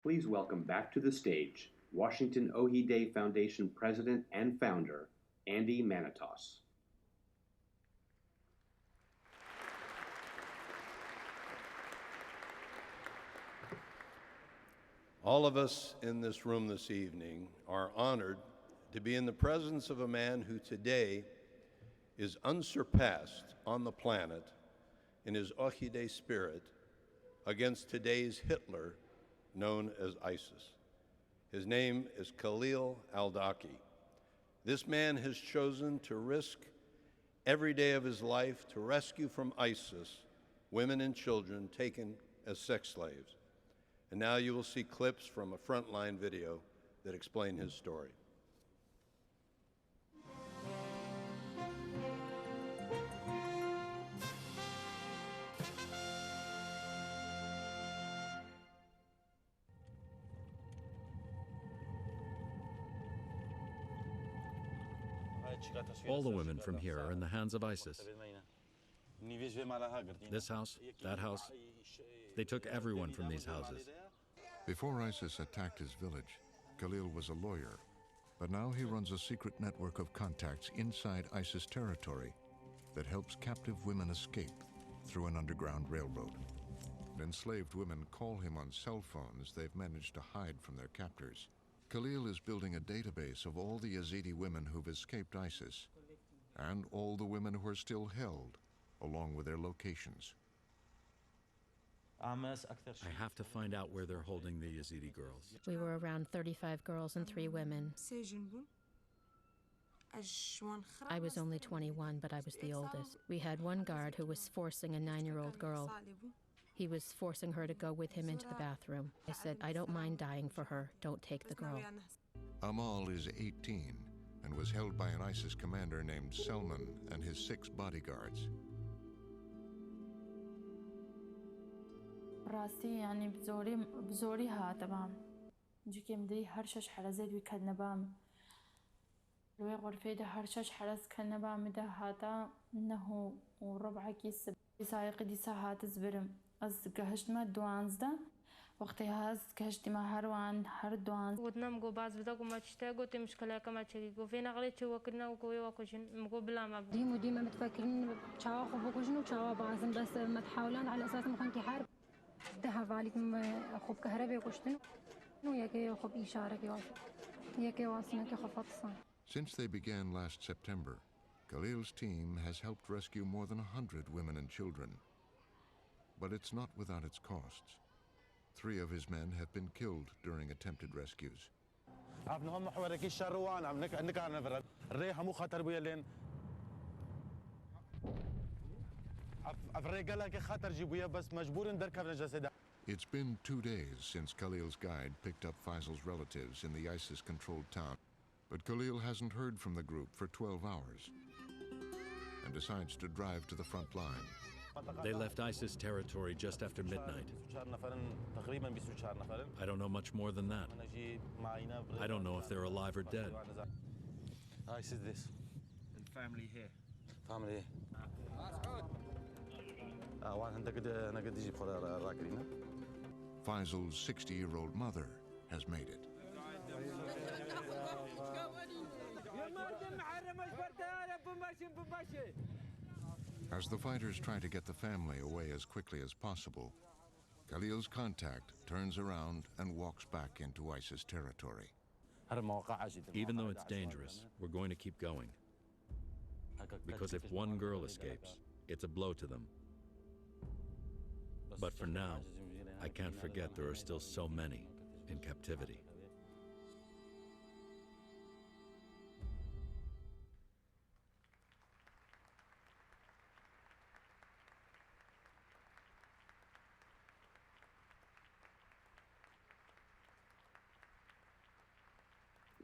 Please welcome back to the stage Washington Oxi Day Foundation President and Founder, Andy Manitos. All of us in this room this evening are honored to be in the presence of a man who today is unsurpassed on the planet in his Oxi Day spirit against today's Hitler, known as ISIS. His name is Khalil al-Dakhi. This man has chosen to risk every day of his life to rescue from ISIS women and children taken as sex slaves. And now you will see clips from a frontline video that explain his story. All the women from here are in the hands of ISIS. This house, that house, they took everyone from these houses. Before ISIS attacked his village, Khalil was a lawyer, but now he runs a secret network of contacts inside ISIS territory that helps captive women escape through an underground railroad. Enslaved women call him on cell phones they've managed to hide from their captors. Khalil is building a database of all the Yazidi women who've escaped ISIS and all the women who are still held, along with their locations. I have to find out where they're holding the Yazidi girls. We were around 35 girls and 3 women. I was only 21, but I was the oldest. We had one guard who was forcing a 9-year-old girl. He was forcing her to go with him into the bathroom. I said, I don't mind dying for her. Don't take the girl. Amal is 18 and was held by an ISIS commander named Selman and his 6 bodyguards. راسي يعني بزوري ها تمام جوكي مدري هرشش حرزت وكدنا بام لوي غرفة ده هرشش حرز كدنا بام ده هاتا إنه وربع كيس سايق دي ساعات زبرم از جهشت ما دوانز ده وقتها از جهشت ما هروان هر دوانز ودنا مگو باز بدا کو ما چته گو تی مشکل که ما چگی گو فين غلي چه وكنا وكوي وكوشن مگو بلا ما ديما متفكرين شاوا خو بكوشن وشاوا بازم بس ما تحاولان على اساس مخن حرب ذهب عليكم خب كهرباء كشتن وياكي خب إشارة كيواسم ياكي واسمة كخفاطسان. Since they began last September, Khalil's team has helped rescue more than 100 women and children. But it's not without its costs. 3 of his men have been killed during attempted rescues. It's been 2 days since Khalil's guide picked up Faisal's relatives in the ISIS-controlled town, but Khalil hasn't heard from the group for 12 hours and decides to drive to the front line. They left ISIS territory just after midnight. I don't know much more than that. I don't know if they're alive or dead. ISIS this. And family here. Family here. Faisal's 60-year-old mother has made it. As the fighters try to get the family away as quickly as possible, Khalil's contact turns around and walks back into ISIS territory. Even though it's dangerous, we're going to keep going. Because if one girl escapes, it's a blow to them. But for now, I can't forget there are still so many in captivity.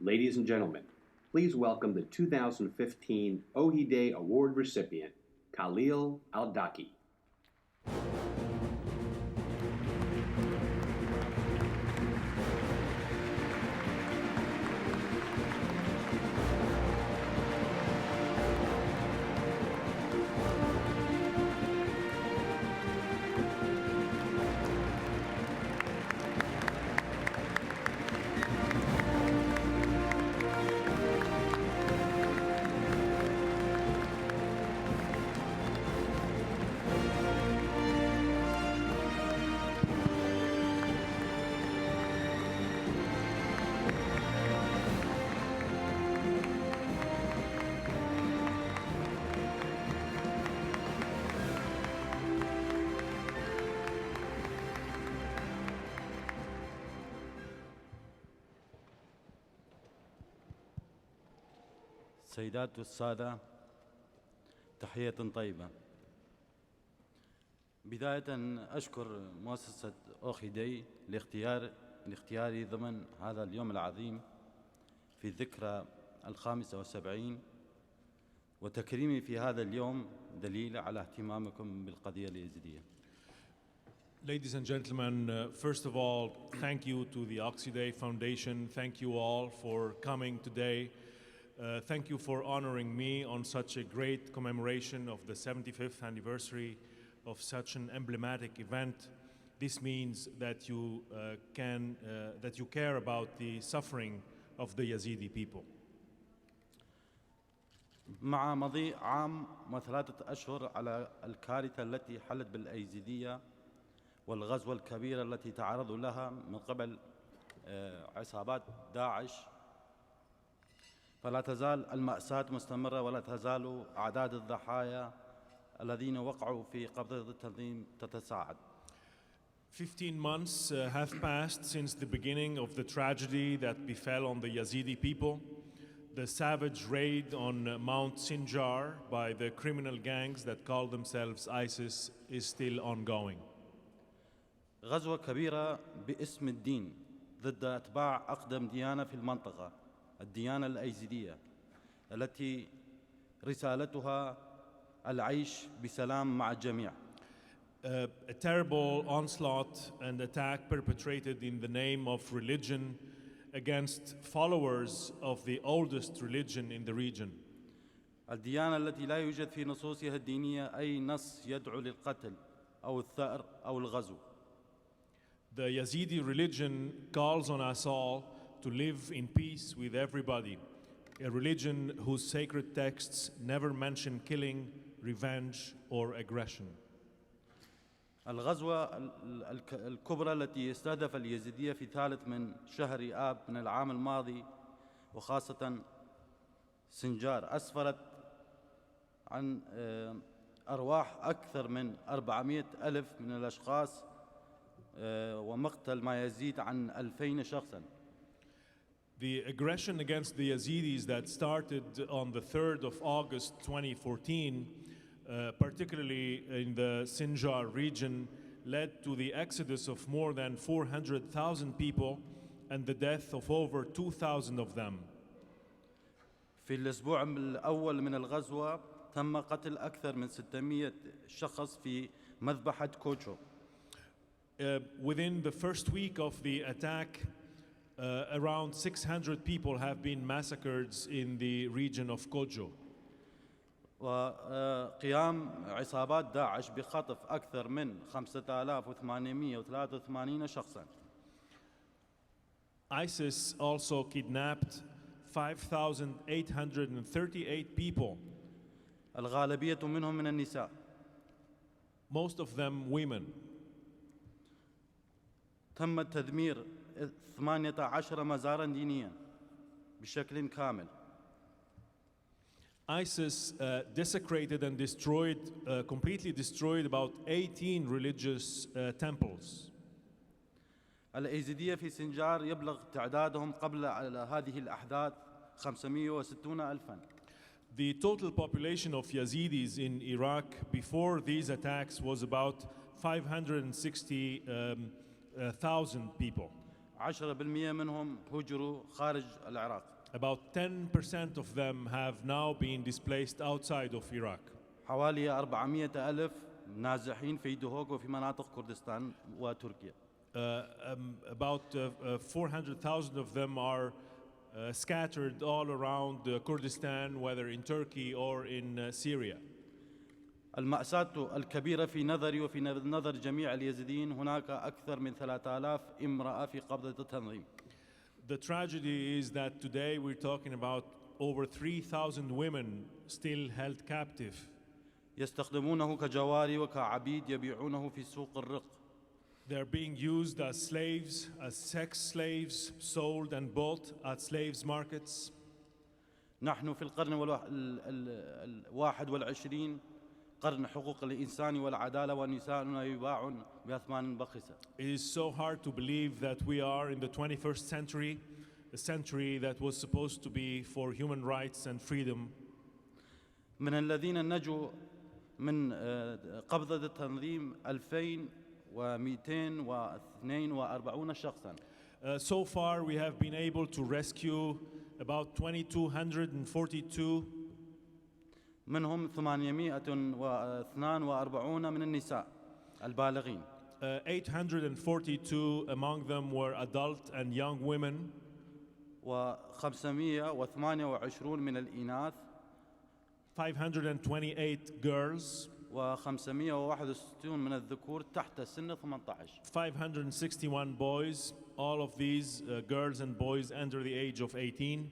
Ladies and gentlemen, please welcome the 2015 Oxi Day Award recipient, Khalil al-Dakhi. السيدات والسادة، تحية طيبة. بداية أشكر مؤسسة أوخي داي لاختياري ضمن هذا اليوم العظيم في الذكرى 75، وتكريمي في هذا اليوم دليل على اهتمامكم بالقضية اليزيدية. Ladies and gentlemen, first of all, thank you to the Oxi Day Foundation. Thank you all for coming today. Thank you for honoring me on such a great commemoration of the 75th anniversary of such an emblematic event. This means that you care about the suffering of the Yazidi people. مع مضي عام وثلاثة أشهر على الكارثة التي حلت بالأيزيدية والغزوة الكبيرة التي تعرضوا لها من قبل عصابات داعش، فلا تزال المأساة مستمرة ولا تزال أعداد الضحايا الذين وقعوا في قبضة التنظيم تتصاعد. 15 months have passed since the beginning of the tragedy that befell on the Yazidi people. The savage raid on Mount Sinjar by the criminal gangs that call themselves ISIS is still ongoing. غزوة كبيرة باسم الدين ضد أتباع أقدم ديانة في المنطقة، الديانة الأيزيدية، التي رسالتها العيش بسلام مع الجميع. A terrible onslaught and attack perpetrated in the name of religion against followers of the oldest religion in the region. الديانة التي لا يوجد في نصوصها الدينية أي نص يدعو للقتل أو الثأر أو الغزو. The Yazidi religion calls on us all to live in peace with everybody, a religion whose sacred texts never mention killing, revenge, or aggression. الغزوة الكبرى التي استهدف اليزيدية في 3 من شهر آب من العام الماضي، وخاصة سنجار، أسفرت عن أرواح أكثر من 400,000 من الأشخاص ومقتل ما يزيد عن 2000 شخصاً. The aggression against the Yazidis that started on the 3rd of August 2014, particularly in the Sinjar region, led to the exodus of more than 400,000 people and the death of over 2,000 of them. في الأسبوع الأول من الغزوة تم قتل أكثر من 600 شخص في مذبحة كوتشو. Within the first week of the attack, around 600 people have been massacred in the region of Kojo. وقيام عصابات داعش بخطف أكثر من 5883 شخصاً. ISIS also kidnapped 5,838 people. الغالبية منهم من النساء. Most of them women. تم تدمير 18 مزاراً دينياً بشكل كامل. ISIS desecrated and completely destroyed about 18 religious temples. الأيزيدية في سنجار يبلغ تعدادهم قبل هذه الأحداث 560,000. The total population of Yazidis in Iraq before these attacks was about 560,000 people. 10% منهم هجروا خارج العراق. About 10% of them have now been displaced outside of Iraq. حوالي 400,000 نازحين في دهوك وفي مناطق كردستان وتركيا. About 400,000 of them are scattered all around Kurdistan, whether in Turkey or in Syria. المأساة الكبيرة في نظري وفي نظر جميع اليزيديين هناك أكثر من 3000 امرأة في قبضة التنظيم. The tragedy is that today we're talking about over 3,000 women still held captive. يستخدمونه كجواري وكعبيد يبيعونه في سوق الرق. They're being used as slaves, as sex slaves, sold and bought at slaves markets. نحن في القرن ال21 قرن حقوق الإنسان والعدالة ونساؤنا يباعون بأثمان بخسة. It is so hard to believe that we are in the 21st century, a century that was supposed to be for human rights and freedom. من الذين نجوا من قبضة التنظيم 2242 شخصاً. So far, we have been able to rescue about 2,242. منهم 842 من النساء البالغين. 842 among them were adult and young women. و528 من الإناث. 528 girls. و561 من الذكور تحت سن 18. 561 boys. All of these girls and boys under the age of 18.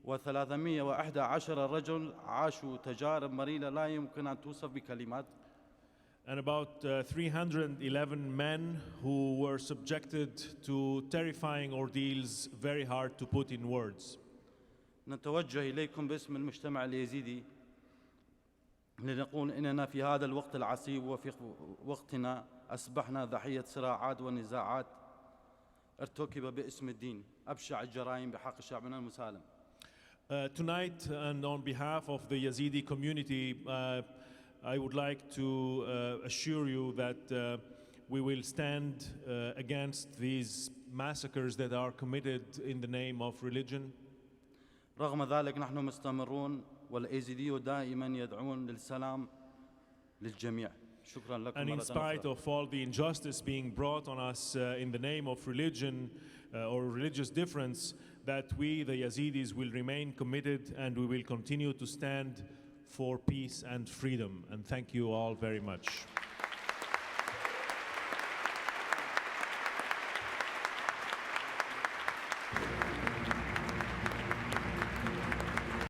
و311 رجل عاشوا تجارب مريرة لا يمكن أن توصف بكلمات. And about 311 men who were subjected to terrifying ordeals very hard to put in words. نتوجه إليكم باسم المجتمع اليزيدي لنقول إننا في هذا الوقت العصيب وفي وقتنا أصبحنا ضحية صراعات ونزاعات ارتكب باسم الدين أبشع الجرائم بحق شعبنا المسالم. Tonight, and on behalf of the Yazidi community, I would like to assure you that we will stand against these massacres that are committed in the name of religion. رغم ذلك نحن مستمرون والأيزيدي دائما يدعون للسلام للجميع. شكرا لكم. And in spite of all the injustice being brought on us in the name of religion or religious difference, that we, the Yazidis, will remain committed and we will continue to stand for peace and freedom. And thank you all very much.